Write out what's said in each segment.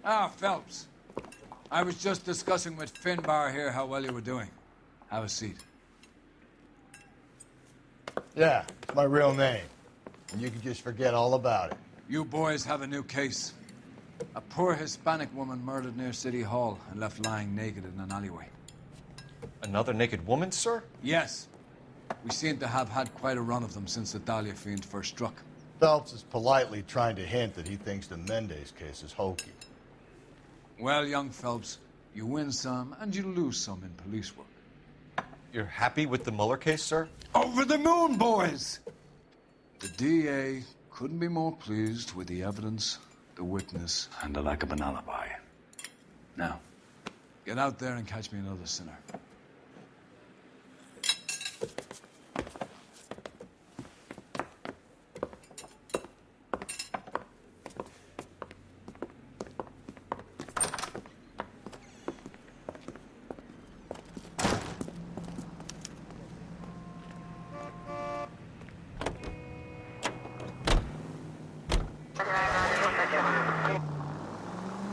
Ah, Phelps. I was just discussing with Finbar here how well you were doing. Have a seat. Yeah, it's my real name. And you can just forget all about it. You boys have a new case. A poor Hispanic woman murdered near City Hall and left lying naked in an alleyway. Another naked woman, sir? Yes. We seem to have had quite a run of them since the Dahlia fiend first struck. Phelps is politely trying to hint that he thinks the Mendez case is hokey. Well, young Phelps, you win some and you lose some in police work. You're happy with the Mueller case, sir? Over the moon, boys! The DA couldn't be more pleased with the evidence, the witness, and the lack of an alibi. Now, get out there and catch me another sinner.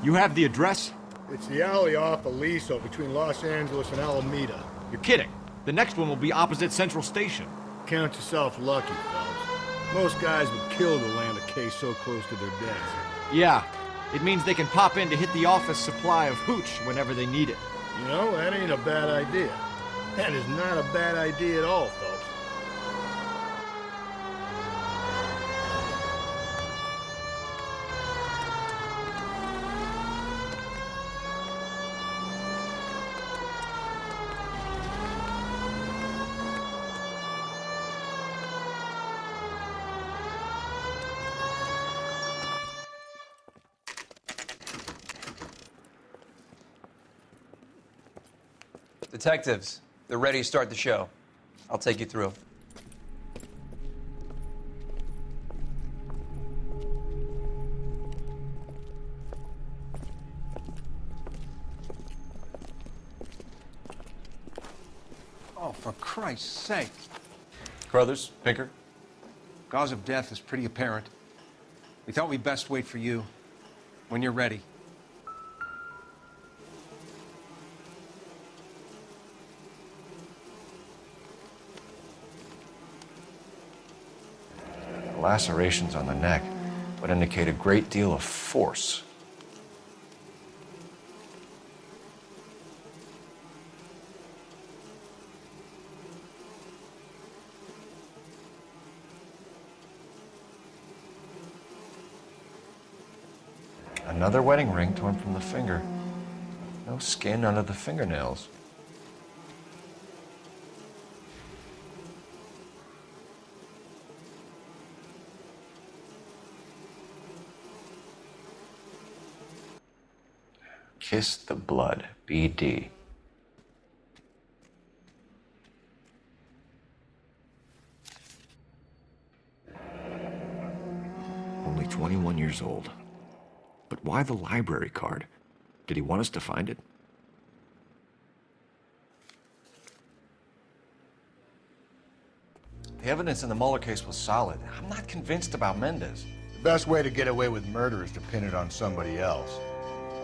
You have the address? It's the alley off Aliso between Los Angeles and Alameda. You're kidding. The next one will be opposite Central Station. Count yourself lucky, Phelps. Most guys would kill to land a case so close to their deaths. Yeah, it means they can pop in to hit the office supply of hooch whenever they need it. You know, that ain't a bad idea. That is not a bad idea at all, Phelps. Detectives, they're ready to start the show. I'll take you through. Oh, for Christ's sake. Carruthers, Pinker? Cause of death is pretty apparent. We thought we'd best wait for you. When you're ready. The lacerations on the neck would indicate a great deal of force. Another wedding ring torn from the finger. No skin under the fingernails. Kiss the blood, BD. Only 21 years old. But why the library card? Did he want us to find it? The evidence in the Mueller case was solid. I'm not convinced about Mendez. The best way to get away with murder is to pin it on somebody else.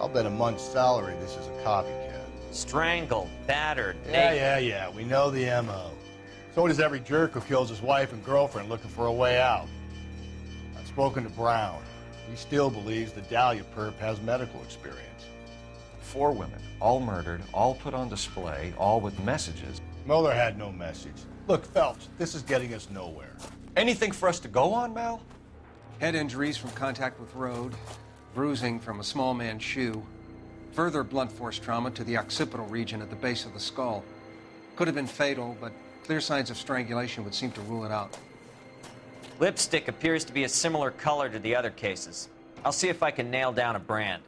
I'll bet a month's salary this is a copycat. Strangled, battered, Yeah. We know the M.O. So does every jerk who kills his wife and girlfriend looking for a way out. I've spoken to Brown. He still believes the Dahlia perp has medical experience. 4 women, all murdered, all put on display, all with messages. Mueller had no message. Look, Phelps, this is getting us nowhere. Anything for us to go on, Mal? Head injuries from contact with road, bruising from a small man's shoe, further blunt force trauma to the occipital region at the base of the skull. Could have been fatal, but clear signs of strangulation would seem to rule it out. Lipstick appears to be a similar color to the other cases. I'll see if I can nail down a brand.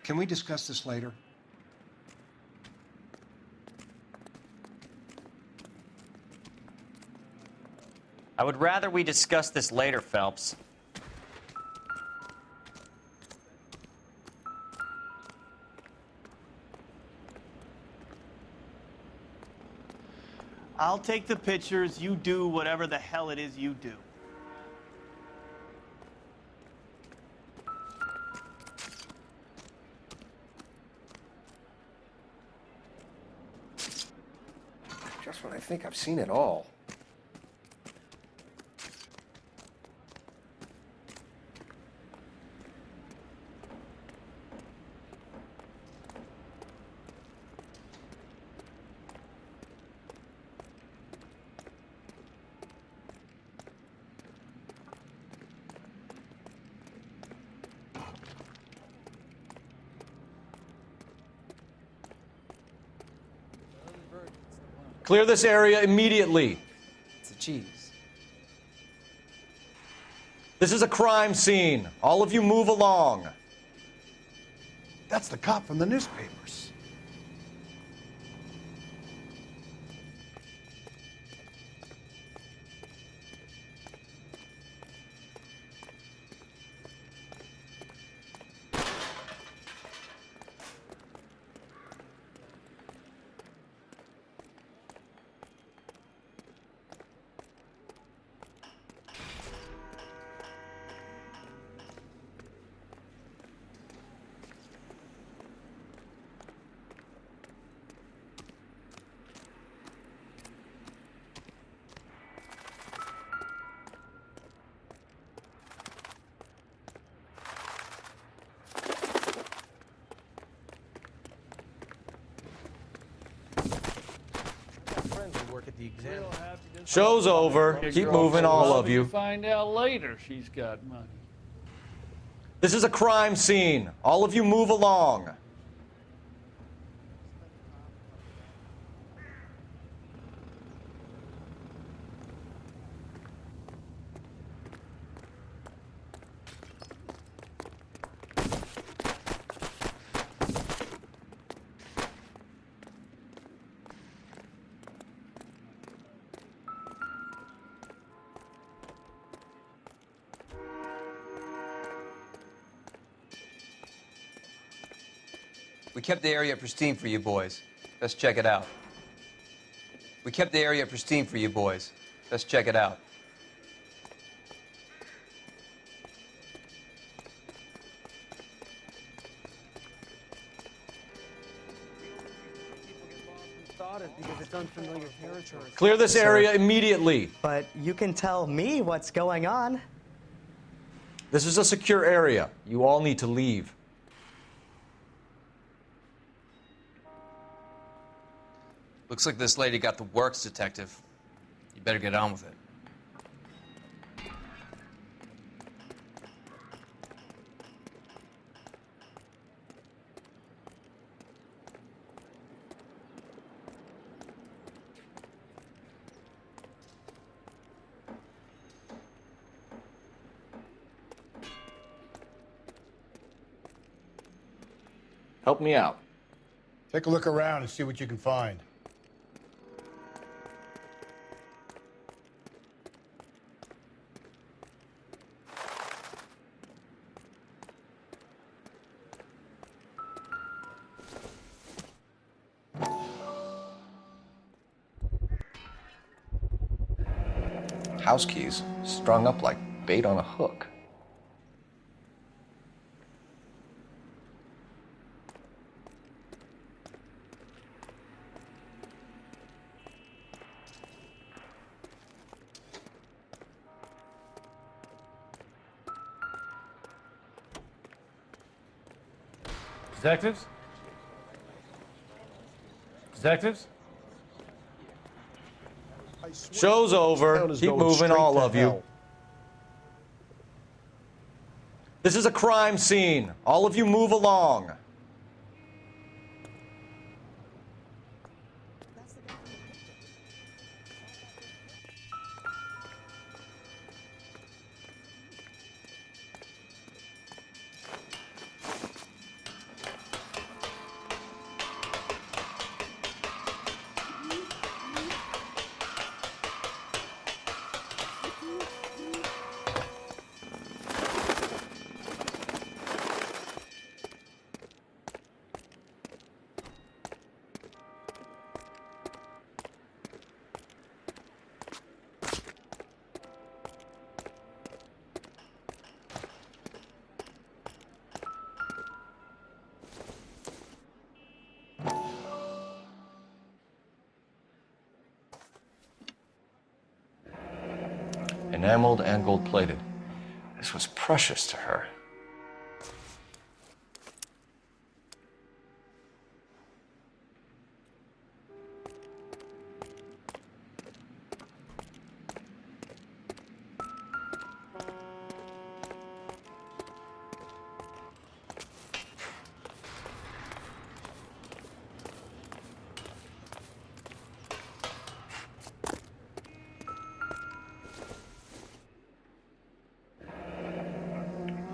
Can we discuss this later? I would rather we discuss this later, Phelps. I'll take the pictures, you do whatever the hell it is you do. I think I've seen it all. Clear this area immediately. It's a cheese. This is a crime scene. All of you move along. That's the cop from the newspapers. Show's over. Keep moving, all of you. Find out later she's got money. This is a crime scene. All of you move along. We kept the area pristine for you boys. Let's check it out. We kept the area pristine for you boys. Let's check it out. Because it's unfamiliar territory. Clear this area immediately. But you can tell me what's going on. This is a secure area. You all need to leave. Looks like this lady got the works, Detective. You better get on with it. Help me out. Take a look around and see what you can find. House keys strung up like bait on a hook. Detectives? Detectives? Show's over. Keep moving, all of you. This is a crime scene. All of you move along. enameled and gold-plated. This was precious to her.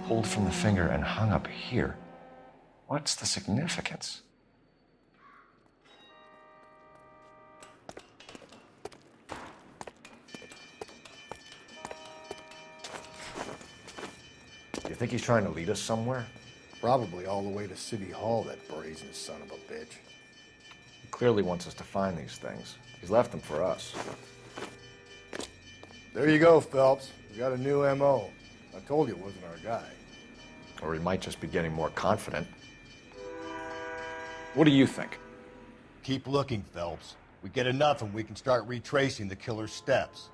Pulled from the finger and hung up here. What's the significance? You think he's trying to lead us somewhere? Probably all the way to City Hall, that brazen son of a bitch. He clearly wants us to find these things. He's left them for us. There you go, Phelps. We got a new M.O. I told you it wasn't our guy. Or he might just be getting more confident. What do you think? Keep looking, Phelps. We get enough and we can start retracing the killer's steps.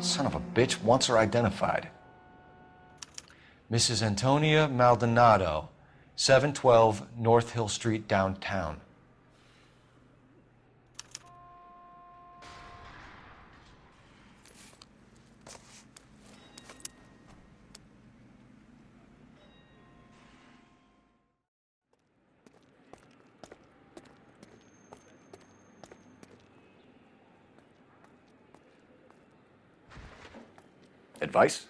Son of a bitch wants her identified. Mrs. Antonia Maldonado, 712 North Hill Street, downtown. Advice?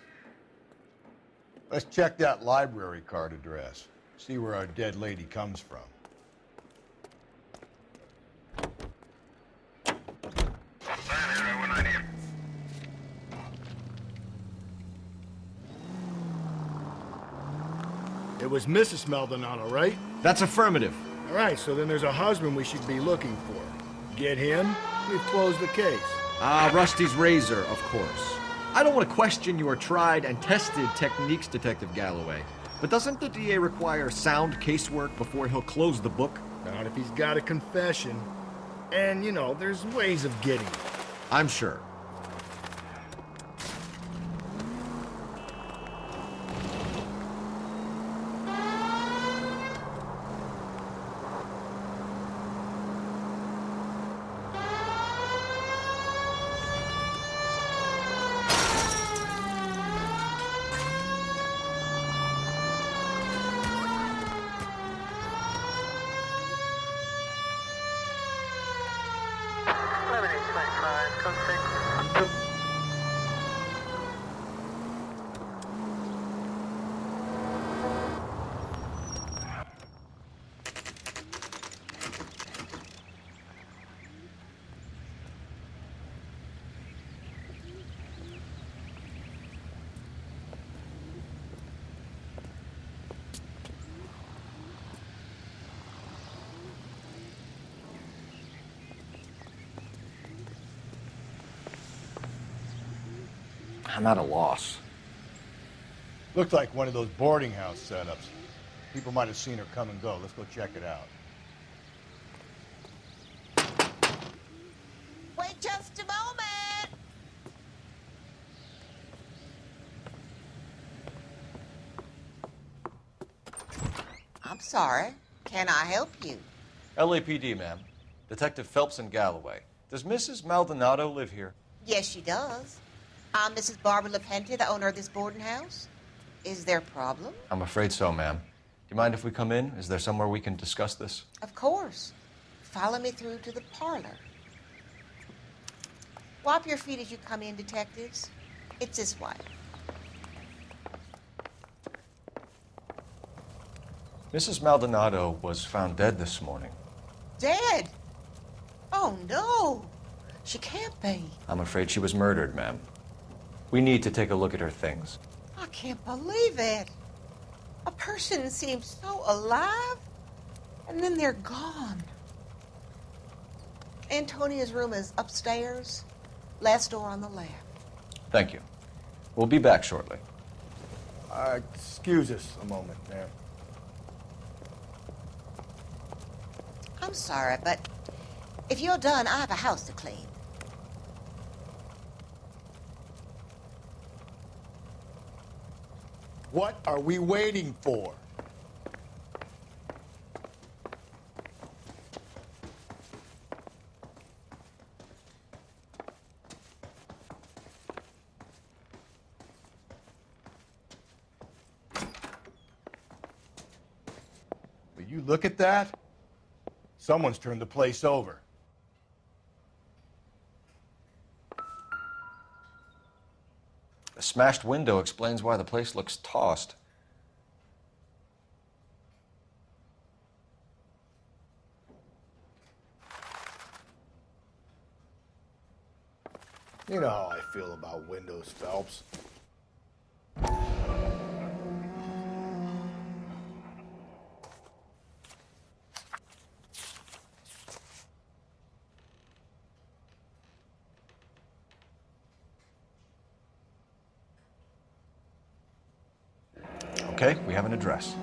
Let's check that library card address. See where our dead lady comes from. It was Mrs. Maldonado, right? That's affirmative. All right, so then there's a husband we should be looking for. Get him, we've closed the case. Ah, Rusty's razor, of course. I don't want to question your tried and tested techniques, Detective Galloway. But doesn't the DA require sound casework before he'll close the book? Not if he's got a confession. And, you know, there's ways of getting it. I'm sure. I'm at a loss. Looked like one of those boarding house setups. People might have seen her come and go. Let's go check it out. Wait just a moment. I'm sorry. Can I help you? LAPD, ma'am. Detective Phelps and Galloway. Does Mrs. Maldonado live here? Yes, she does. I'm Mrs. Barbara LaPenta, the owner of this boarding house. Is there a problem? I'm afraid so, ma'am. Do you mind if we come in? Is there somewhere we can discuss this? Of course. Follow me through to the parlor. Wipe your feet as you come in, detectives. It's this way. Mrs. Maldonado was found dead this morning. Dead? Oh, no. She can't be. I'm afraid she was murdered, ma'am. We need to take a look at her things. I can't believe it. A person seems so alive, and then they're gone. Antonia's room is upstairs, last door on the left. Thank you. We'll be back shortly. Excuse us a moment, ma'am. I'm sorry, but if you're done, I have a house to clean. What are we waiting for? Will you look at that? Someone's turned the place over. The smashed window explains why the place looks tossed. You know how I feel about windows, Phelps. Okay, we have an address.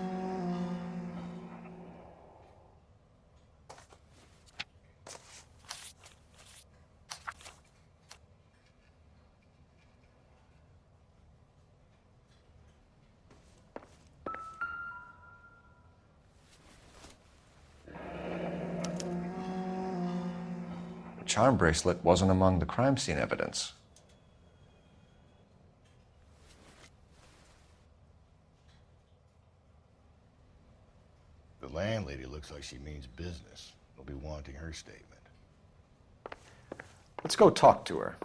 The charm bracelet wasn't among the crime scene evidence. The landlady looks like she means business. They'll be wanting her statement. Let's go talk to her.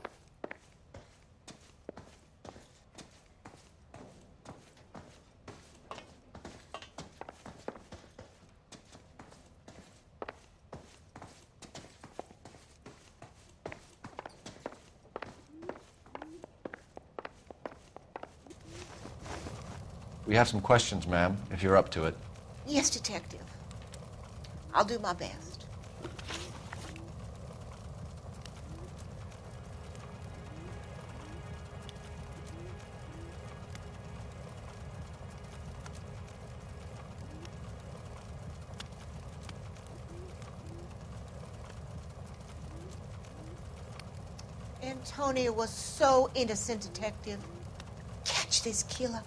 We have some questions, ma'am, if you're up to it. Yes, Detective. I'll do my best. Antonia was so innocent, Detective. Catch this killer.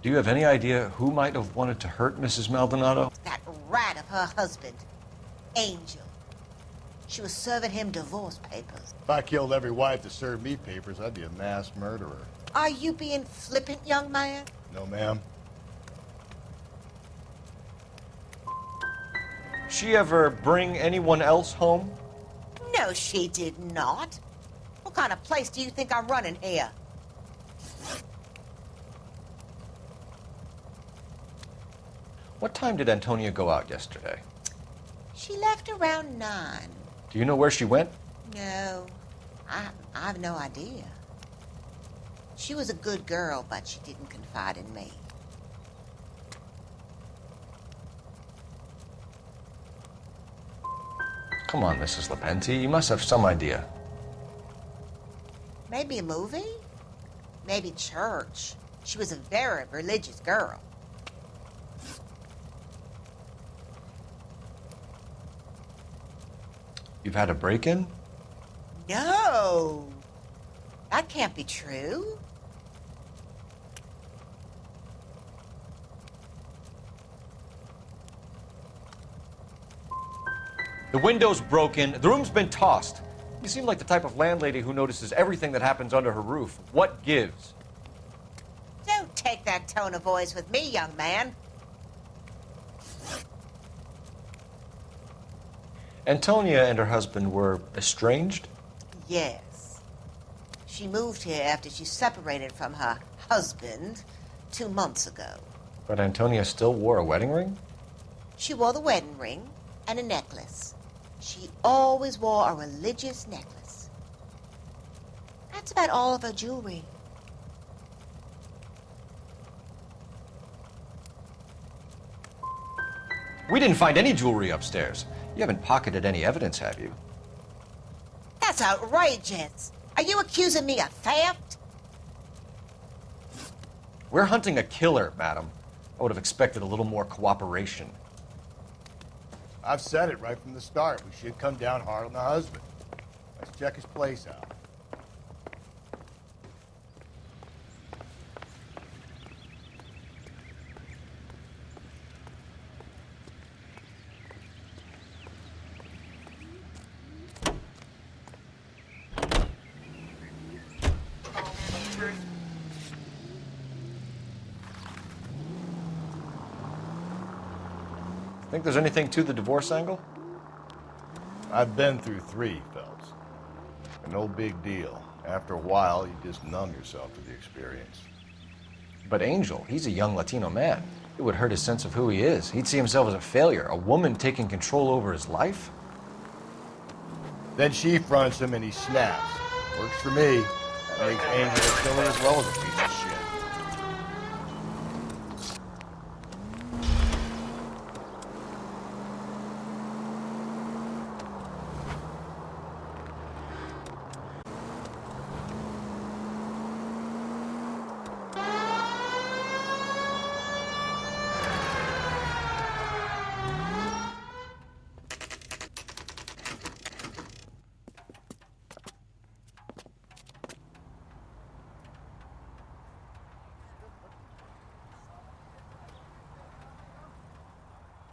Do you have any idea who might have wanted to hurt Mrs. Maldonado? That rat of her husband, Angel. She was serving him divorce papers. If I killed every wife that served me papers, I'd be a mass murderer. Are you being flippant, young man? No, ma'am. She ever bring anyone else home? No, she did not. What kind of place do you think I'm running here? What time did Antonia go out yesterday? She left around 9. Do you know where she went? No, I have no idea. She was a good girl, but she didn't confide in me. Come on, Mrs. Lepenti, you must have some idea. Maybe a movie? Maybe church. She was a very religious girl. You've had a break-in? No! That can't be true. The window's broken, the room's been tossed. You seem like the type of landlady who notices everything that happens under her roof. What gives? Don't take that tone of voice with me, young man. Antonia and her husband were estranged? Yes. She moved here after she separated from her husband 2 months ago. But Antonia still wore a wedding ring? She wore the wedding ring and a necklace. She always wore a religious necklace. That's about all of her jewelry. We didn't find any jewelry upstairs. You haven't pocketed any evidence, have you? That's outrageous. Are you accusing me of theft? We're hunting a killer, madam. I would have expected a little more cooperation. I've said it right from the start. We should come down hard on the husband. Let's check his place out. Think there's anything to the divorce angle? I've been through 3, Phelps. No big deal. After a while, you just numb yourself to the experience. But Angel, he's a young Latino man. It would hurt his sense of who he is. He'd see himself as a failure, a woman taking control over his life. Then she fronts him and he snaps. Works for me. That makes Angel a killer as well as a piece of shit.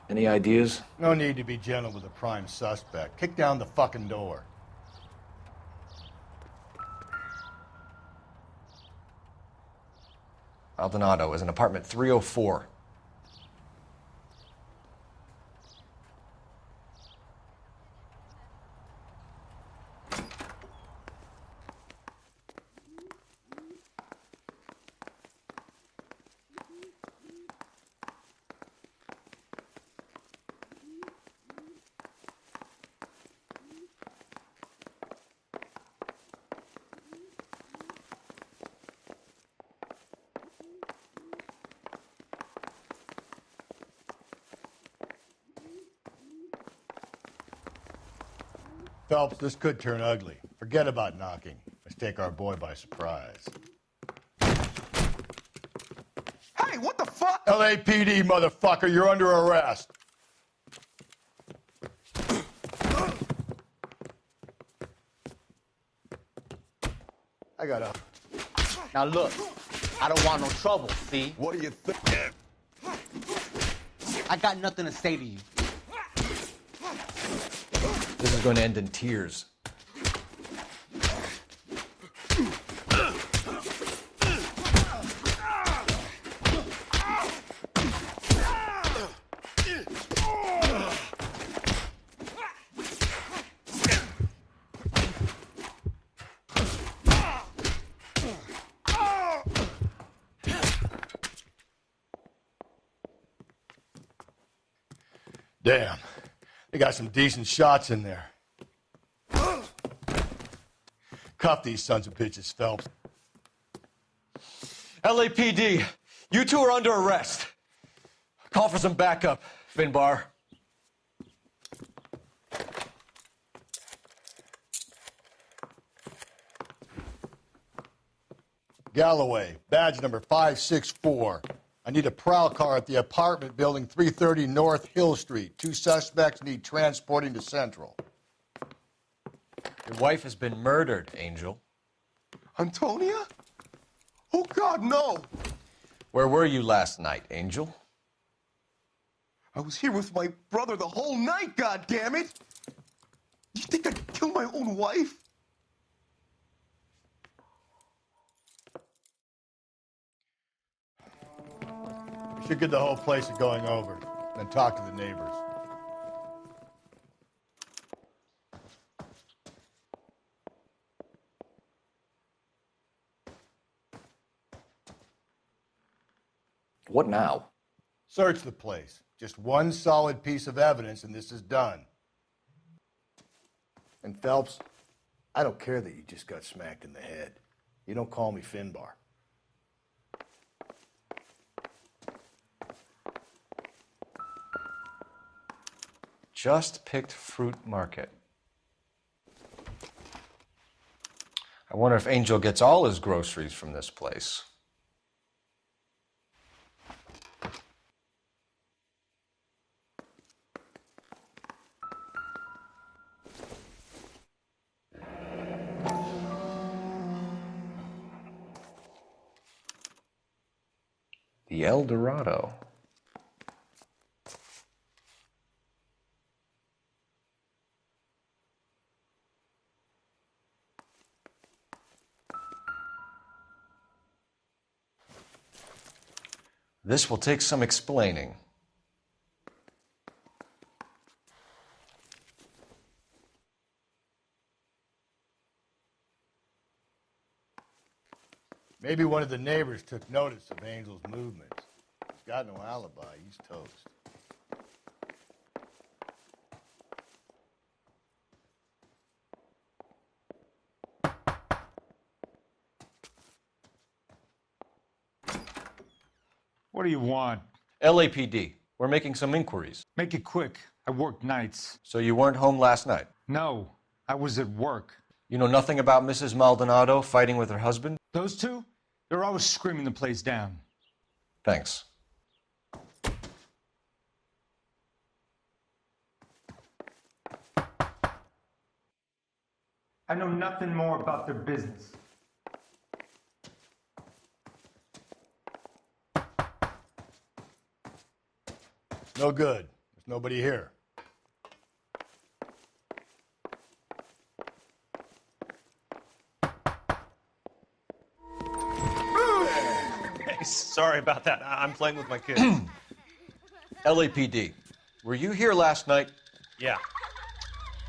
Any ideas? No need to be gentle with a prime suspect. Kick down the fucking door. Maldonado is in apartment 304. Phelps, this could turn ugly. Forget about knocking. Let's take our boy by surprise. Hey, what the fuck? LAPD, motherfucker, you're under arrest. I got up. Now look, I don't want no trouble, see? What do you think? I got nothing to say to you. This is going to end in tears. Damn. They got some decent shots in there. Cuff these sons of bitches, Phelps. LAPD, you two are under arrest. Call for some backup, Finbar. Galloway, badge number 564. I need a prowl car at the apartment building 330 North Hill Street. 2 suspects need transporting to Central. Your wife has been murdered, Angel. Antonia? Oh, God, no. Where were you last night, Angel? I was here with my brother the whole night, God damn it! You think I'd kill my own wife? We should get the whole place going over, then talk to the neighbors. What now? Search the place. Just one solid piece of evidence, and this is done. And Phelps, I don't care that you just got smacked in the head. You don't call me Finbar. Just picked fruit market. I wonder if Angel gets all his groceries from this place. The El Dorado. This will take some explaining. Maybe one of the neighbors took notice of Angel's movements. He's got no alibi. He's toast. What do you want? LAPD. We're making some inquiries. Make it quick. I work nights. So you weren't home last night? No, I was at work. You know nothing about Mrs. Maldonado fighting with her husband? Those two? They're always screaming the place down. Thanks. I know nothing more about their business. No good. There's nobody here. Hey, sorry about that. I'm playing with my kids. LAPD. Were you here last night? Yeah.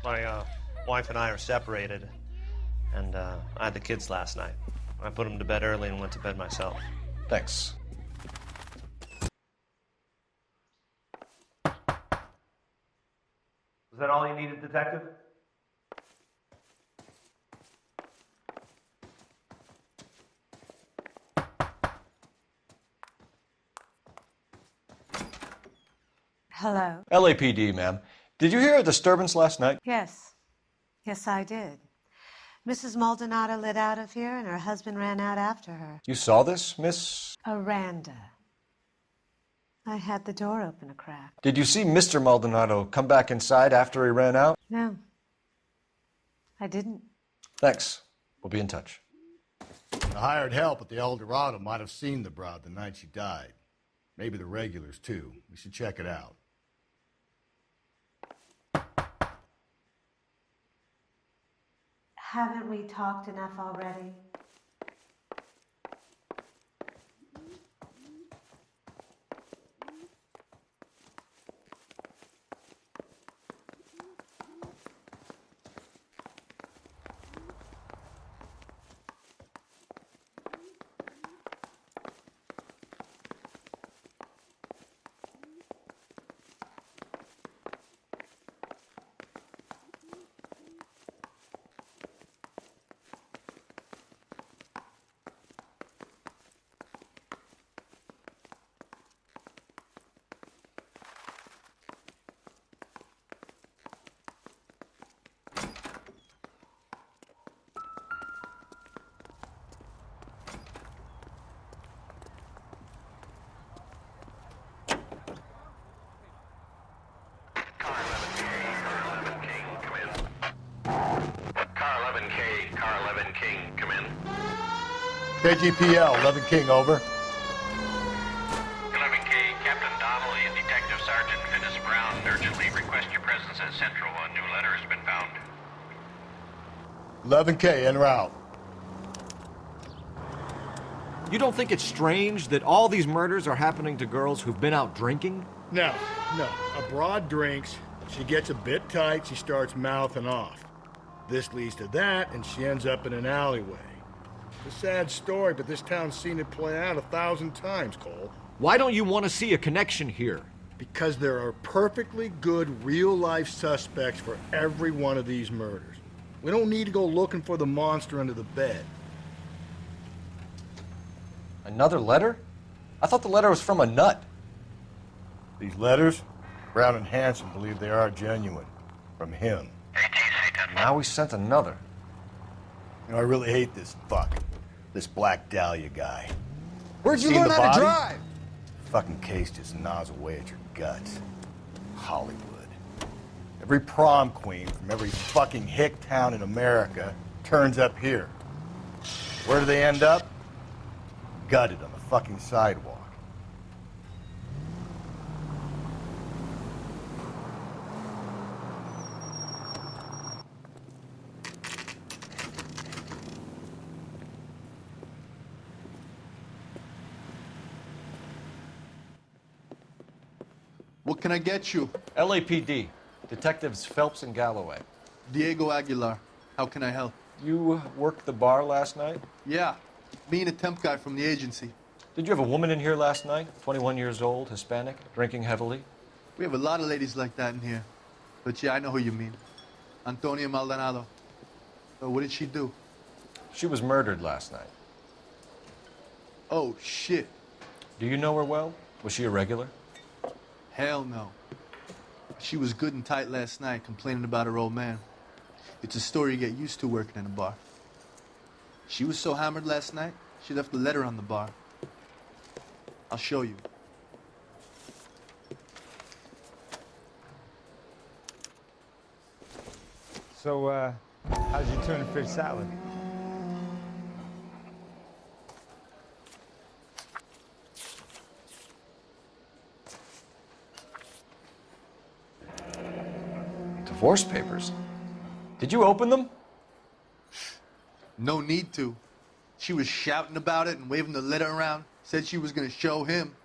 My wife and I are separated, and I had the kids last night. I put them to bed early and went to bed myself. Thanks. Was that all you needed, Detective? Hello? LAPD, ma'am. Did you hear a disturbance last night? Yes. Yes, I did. Mrs. Maldonado lit out of here, and her husband ran out after her. You saw this, Miss? Aranda. I had the door open a crack. Did you see Mr. Maldonado come back inside after he ran out? No. I didn't. Thanks. We'll be in touch. The hired help at the El Dorado might have seen the broad the night she died. Maybe the regulars, too. We should check it out. Haven't we talked enough already? KGPL, 11 King, over. 11K, Captain Donnelly and Detective Sergeant Finis Brown urgently request your presence at Central. A new letter has been found. 11K, en route. You don't think it's strange that all these murders are happening to girls who've been out drinking? No. A broad drinks, she gets a bit tight, she starts mouthing off. This leads to that, and she ends up in an alleyway. It's a sad story, but this town's seen it play out 1,000 times, Cole. Why don't you want to see a connection here? Because there are perfectly good real-life suspects for every one of these murders. We don't need to go looking for the monster under the bed. Another letter? I thought the letter was from a nut. These letters? Brown and Hanson believe they are genuine. From him. Now we sent another. You know, I really hate this fuck. This Black Dahlia guy. Where'd you Seen learn the how to body? drive? Fucking case just gnaws away at your guts. Hollywood. Every prom queen from every fucking hick town in America turns up here. Where do they end up? Gutted on the fucking sidewalk. What can I get you? LAPD. Detectives Phelps and Galloway. Diego Aguilar. How can I help? You worked the bar last night? Yeah. Me and a temp guy from the agency. Did you have a woman in here last night? 21 years old, Hispanic, drinking heavily? We have a lot of ladies like that in here. But yeah, I know who you mean. Antonia Maldonado. So what did she do? She was murdered last night. Oh, shit. Do you know her well? Was she a regular? Hell no. She was good and tight last night, complaining about her old man. It's a story you get used to working in a bar. She was so hammered last night, she left a letter on the bar. I'll show you. So, how's your tuna fish salad? Divorce papers. Did you open them? No need to. She was shouting about it and waving the letter around. Said she was gonna show him.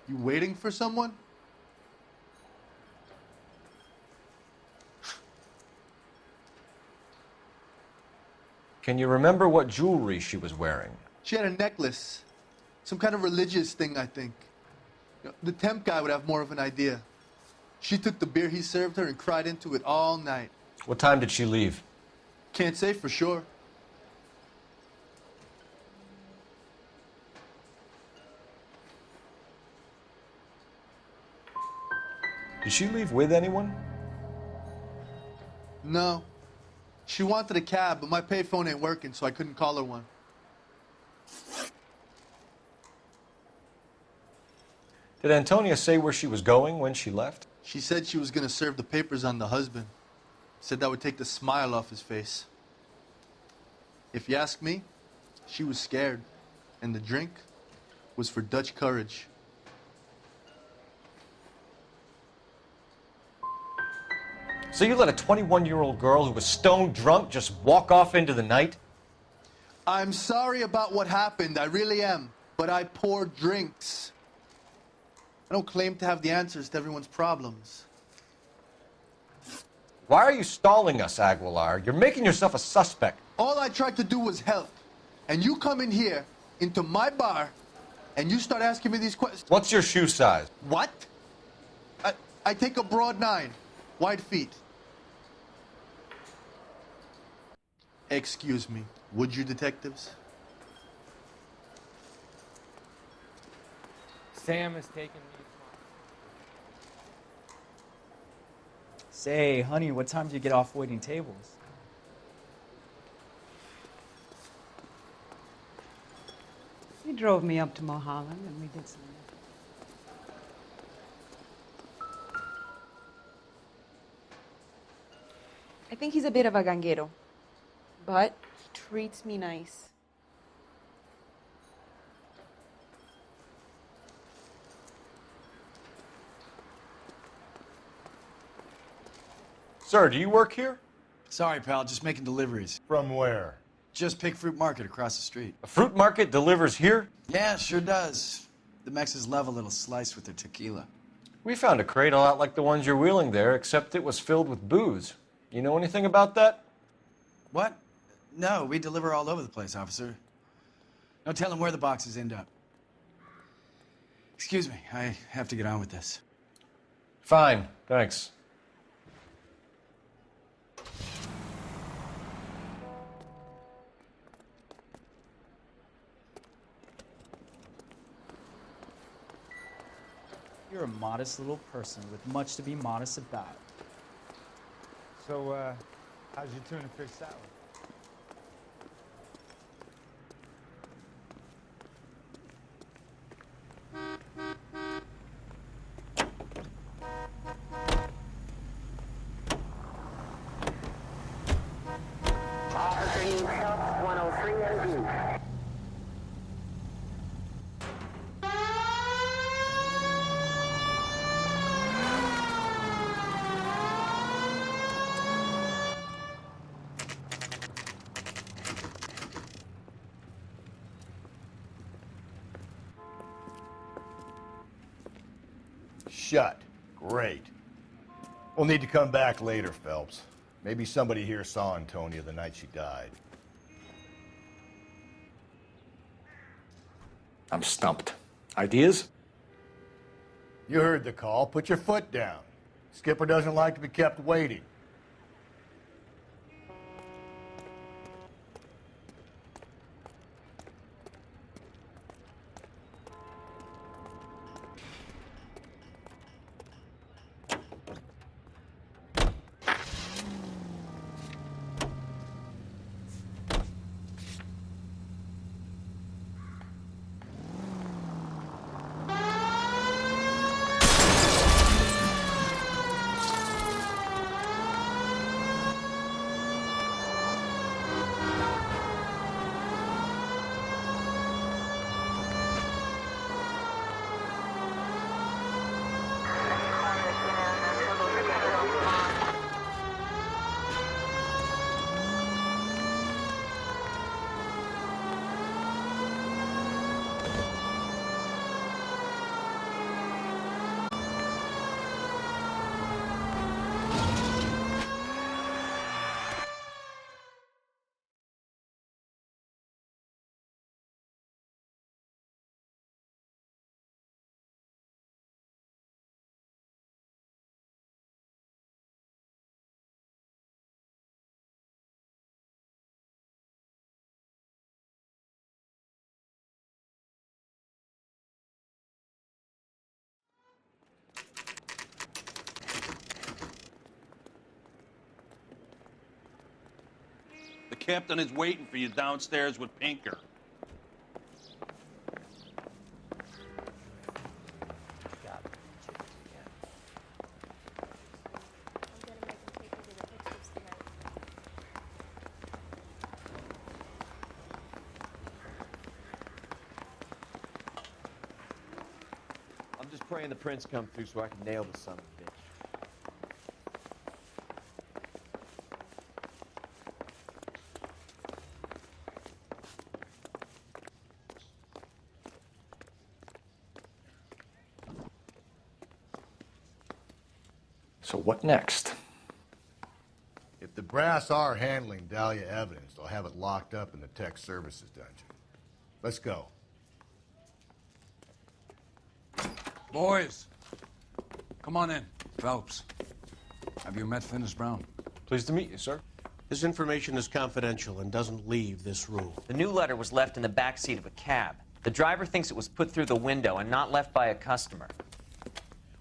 You waiting for someone? Can you remember what jewelry she was wearing? She had a necklace. Some kind of religious thing, I think. You know, the temp guy would have more of an idea. She took the beer he served her and cried into it all night. What time did she leave? Can't say for sure. Did she leave with anyone? No. She wanted a cab, but my payphone ain't working, so I couldn't call her one. Did Antonia say where she was going when she left? She said she was gonna serve the papers on the husband. Said that would take the smile off his face. If you ask me, she was scared. And the drink was for Dutch courage. So you let a 21-year-old girl who was stone drunk just walk off into the night? I'm sorry about what happened, I really am. But I pour drinks. I don't claim to have the answers to everyone's problems. Why are you stalling us, Aguilar? You're making yourself a suspect. All I tried to do was help. And you come in here, into my bar, and you start asking me these questions. What's your shoe size? What? I take a broad 9, wide feet. Excuse me, would you, detectives? Sam is taking me. Say, honey, what time do you get off waiting tables? He drove me up to Mulholland and we did some. I think he's a bit of a ganguero, but he treats me nice. Sir, do you work here? Sorry, pal, just making deliveries. From where? Just Pig Fruit Market across the street. A fruit market delivers here? Yeah, sure does. The Mexes love a little slice with their tequila. We found a crate a lot like the ones you're wheeling there, except it was filled with booze. You know anything about that? What? No, we deliver all over the place, officer. No telling where the boxes end up. Excuse me, I have to get on with this. Fine, thanks. You're a modest little person with much to be modest about. So, how's your tuna fish salad? Officer needs help, 103 and view. Shut. Great. We'll need to come back later, Phelps. Maybe somebody here saw Antonia the night she died. I'm stumped. Ideas? You heard the call. Put your foot down. Skipper doesn't like to be kept waiting. The captain is waiting for you downstairs with Pinker. I'm just praying the prince come through so I can nail the son of a bitch. So what next? If the brass are handling Dahlia evidence, they'll have it locked up in the tech services dungeon. Let's go. Boys, come on in. Phelps, have you met Finis Brown? Pleased to meet you, sir. This information is confidential and doesn't leave this room. The new letter was left in the back seat of a cab. The driver thinks it was put through the window and not left by a customer.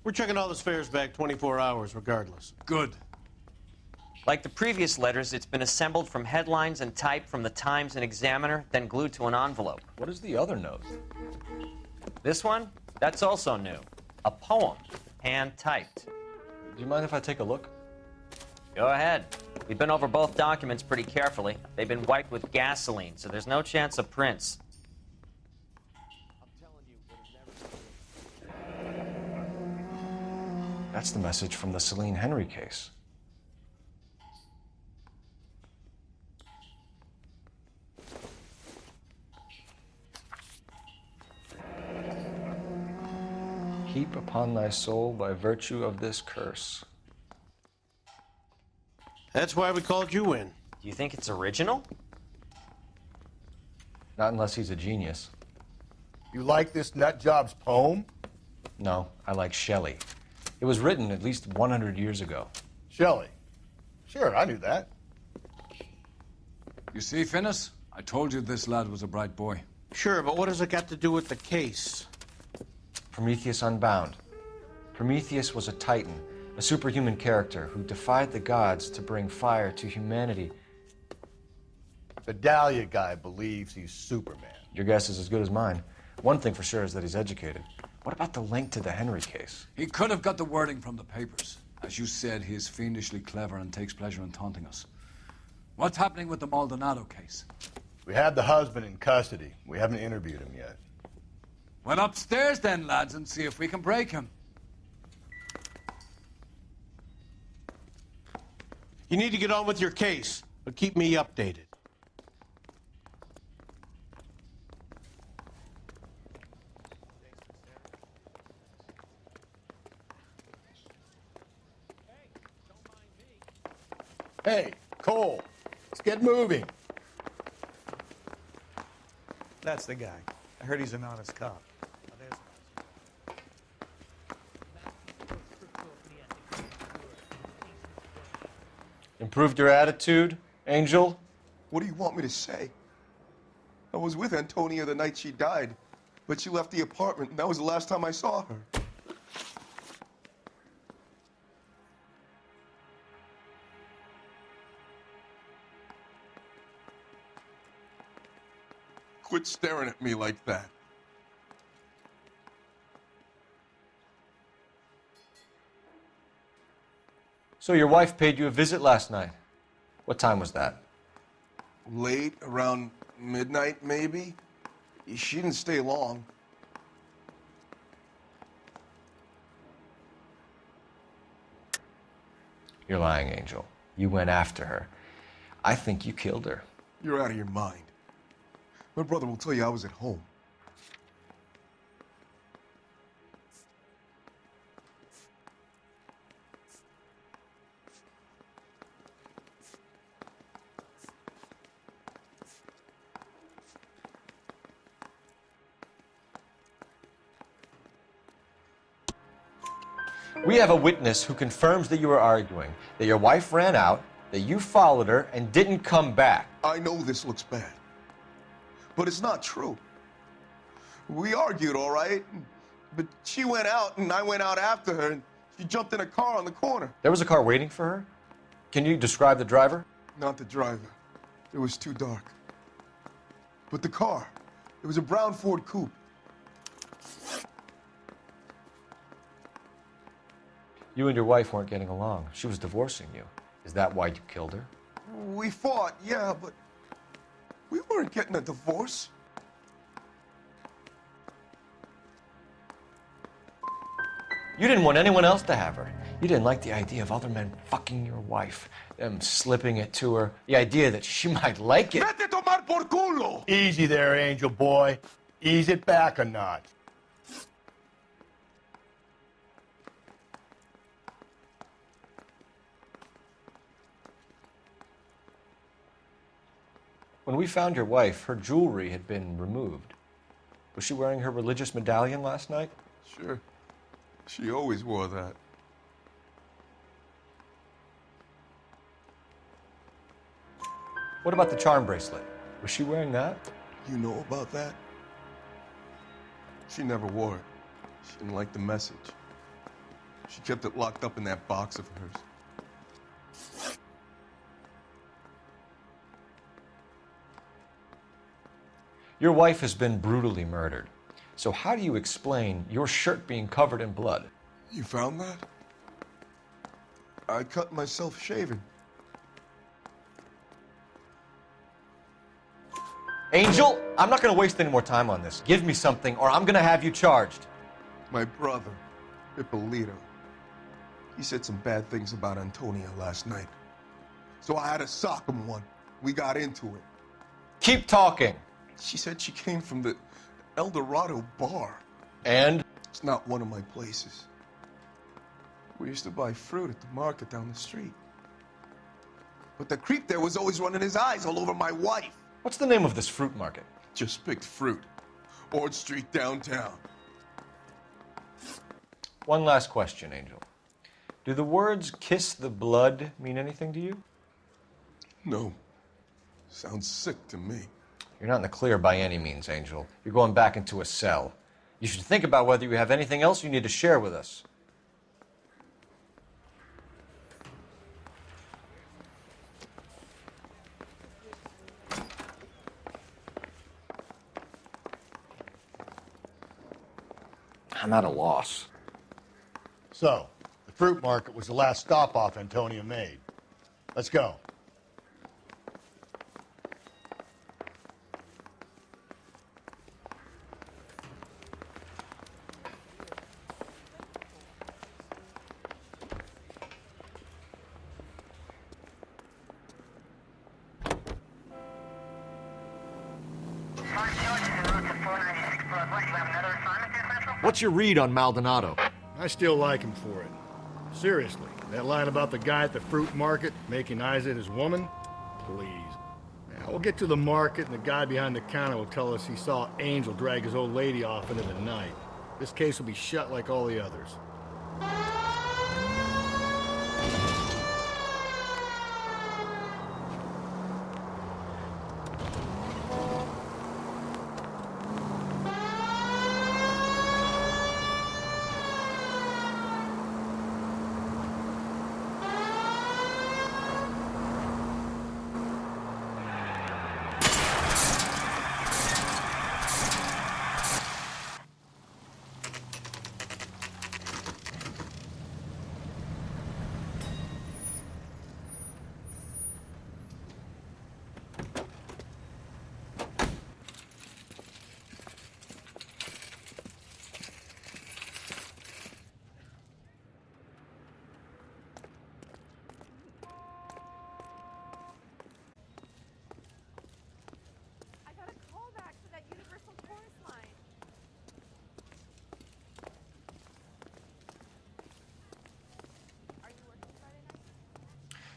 We're checking all the fares back 24 hours regardless. Good. Like the previous letters, it's been assembled from headlines and typed from the Times and Examiner, then glued to an envelope. What is the other note? This one? That's also new. A poem, hand-typed. Do you mind if I take a look? Go ahead. We've been over both documents pretty carefully. They've been wiped with gasoline, so there's no chance of prints. That's the message from the Celine Henry case. Heap upon thy soul by virtue of this curse. That's why we called you in. Do you think it's original? Not unless he's a genius. You like this nutjob's poem? No, I like Shelley. It was written at least 100 years ago. Shelley? Sure, I knew that. You see, Finnis? I told you this lad was a bright boy. Sure, but what has it got to do with the case? Prometheus Unbound. Prometheus was a titan, a superhuman character who defied the gods to bring fire to humanity. The Dahlia guy believes he's Superman. Your guess is as good as mine. One thing for sure is that he's educated. What about the link to the Henry case? He could have got the wording from the papers. As you said, he is fiendishly clever and takes pleasure in taunting us. What's happening with the Maldonado case? We have the husband in custody. We haven't interviewed him yet. Well, upstairs then, lads, and see if we can break him. You need to get on with your case, but keep me updated. Hey, Cole, let's get moving. That's the guy. I heard he's an honest cop. Improved your attitude, Angel? What do you want me to say? I was with Antonia the night she died, but she left the apartment, and that was the last time I saw her. Quit staring at me like that. So your wife paid you a visit last night. What time was that? Late, around midnight, maybe? She didn't stay long. You're lying, Angel. You went after her. I think you killed her. You're out of your mind. My brother will tell you I was at home. We have a witness who confirms that you were arguing, that your wife ran out, that you followed her, and didn't come back. I know this looks bad, but it's not true. We argued, all right, but she went out and I went out after her and she jumped in a car on the corner. There was a car waiting for her? Can you describe the driver? Not the driver. It was too dark. But the car, it was a brown Ford coupe. You and your wife weren't getting along. She was divorcing you. Is that why you killed her? We fought, yeah, but we weren't getting a divorce. You didn't want anyone else to have her. You didn't like the idea of other men fucking your wife, them slipping it to her, the idea that she might like it. Vete tomar por culo! Easy there, Angel boy. Ease it back a notch. When we found your wife, her jewelry had been removed. Was she wearing her religious medallion last night? Sure. She always wore that. What about the charm bracelet? Was she wearing that? You know about that? She never wore it. She didn't like the message. She kept it locked up in that box of hers. Your wife has been brutally murdered. So how do you explain your shirt being covered in blood? You found that? I cut myself shaving. Angel, I'm not going to waste any more time on this. Give me something or I'm going to have you charged. My brother, Ippolito, he said some bad things about Antonia last night. So I had to sock him one. We got into it. Keep talking. She said she came from the El Dorado bar. And? It's not one of my places. We used to buy fruit at the market down the street. But the creep there was always running his eyes all over my wife. What's the name of this fruit market? Just picked fruit. Ord Street downtown. One last question, Angel. Do the words kiss the blood mean anything to you? No. Sounds sick to me. You're not in the clear by any means, Angel. You're going back into a cell. You should think about whether you have anything else you need to share with us. I'm at a loss. So, the fruit market was the last stop off Antonia made. Let's go. What's your read on Maldonado? I still like him for it. Seriously, that line about the guy at the fruit market making eyes at his woman? Please. Now, we'll get to the market and the guy behind the counter will tell us he saw Angel drag his old lady off into the night. This case will be shut like all the others.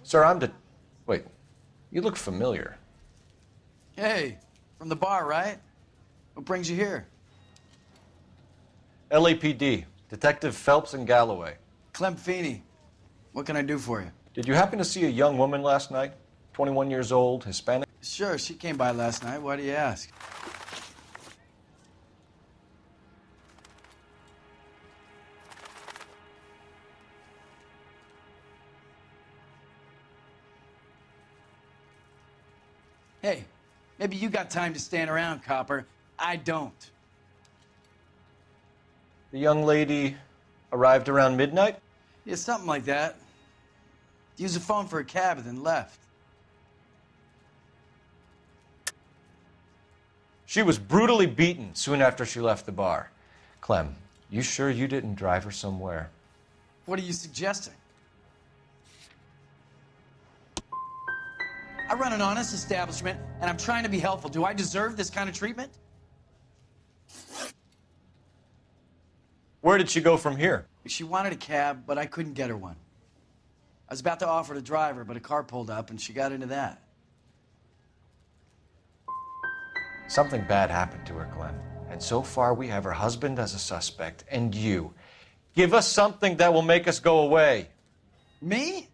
Sir, Wait, you look familiar. Hey, from the bar, right? What brings you here? LAPD, Detective Phelps and Galloway. Clem Feeney. What can I do for you? Did you happen to see a young woman last night? 21 years old, Hispanic? Sure, she came by last night. Why do you ask? Hey, maybe you got time to stand around, copper. I don't. The young lady arrived around midnight? Yeah, something like that. Used the phone for a cab and then left. She was brutally beaten soon after she left the bar. Clem, you sure you didn't drive her somewhere? What are you suggesting? I run an honest establishment, and I'm trying to be helpful. Do I deserve this kind of treatment? Where did she go from here? She wanted a cab, but I couldn't get her one. I was about to offer to drive her, but a car pulled up, and she got into that. Something bad happened to her, Clem. And so far, we have her husband as a suspect, and you. Give us something that will make us go away. Me?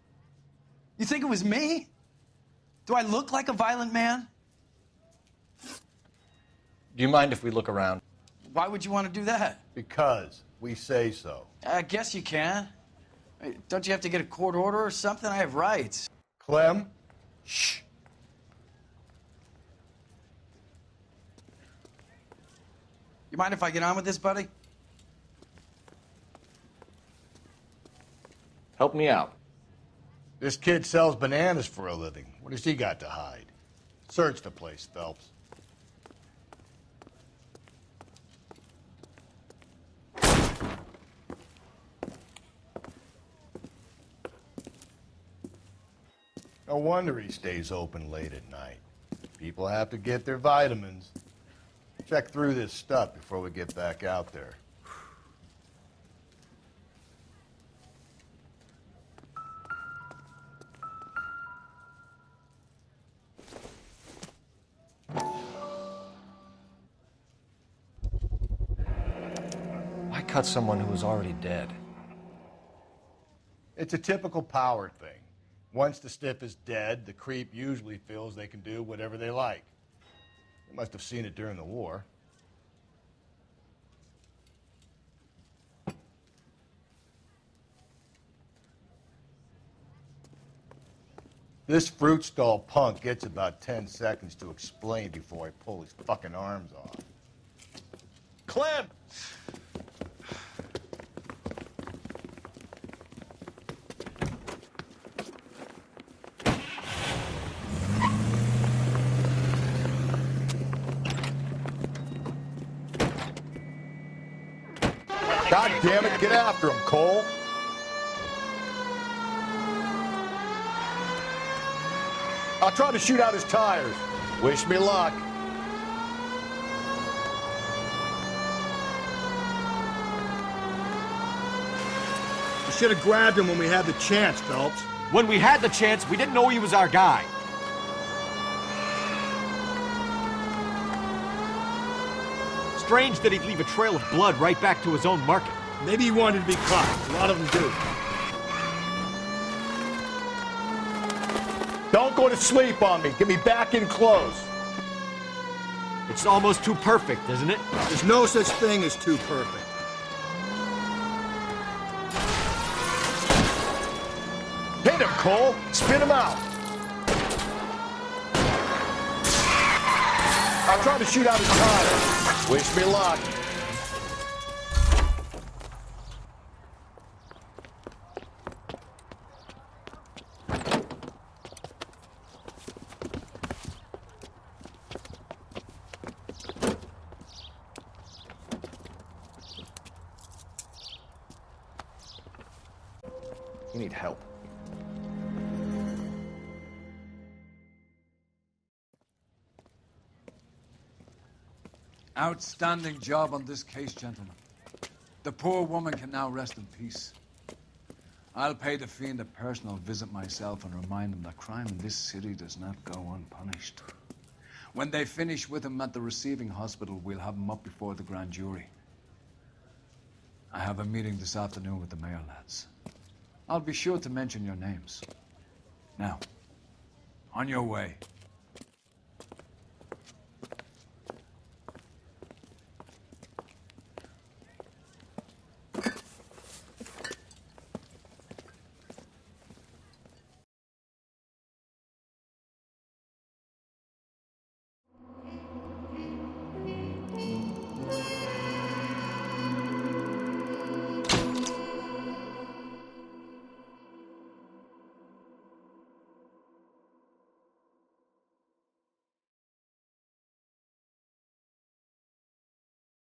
You think it was me? Do I look like a violent man? Do you mind if we look around? Why would you want to do that? Because we say so. I guess you can. Don't you have to get a court order or something? I have rights. Clem? Shh. You mind if I get on with this, buddy? Help me out. This kid sells bananas for a living. What has he got to hide? Search the place, Phelps. No wonder he stays open late at night. People have to get their vitamins. Check through this stuff before we get back out there. cut someone who was already dead? It's a typical power thing. Once the stiff is dead, the creep usually feels they can do whatever they like. They must have seen it during the war. This fruit stall punk gets about 10 seconds to explain before I pull his fucking arms off. Clem! God damn it, get after him, Cole. I'll try to shoot out his tires. Wish me luck. You should have grabbed him when we had the chance, Phelps. When we had the chance, we didn't know he was our guy. Strange that he'd leave a trail of blood right back to his own market. Maybe he wanted to be caught. A lot of them do. Don't go to sleep on me. Get me back in close. It's almost too perfect, isn't it? There's no such thing as too perfect. Hit him, Cole. Spin him out. I'll try to shoot out his tire. Wish me luck. You need help. Outstanding job on this case, gentlemen. The poor woman can now rest in peace. I'll pay the fiend a personal visit myself and remind him that crime in this city does not go unpunished. When they finish with him at the receiving hospital, we'll have him up before the grand jury. I have a meeting this afternoon with the mayor lads. I'll be sure to mention your names. Now, on your way.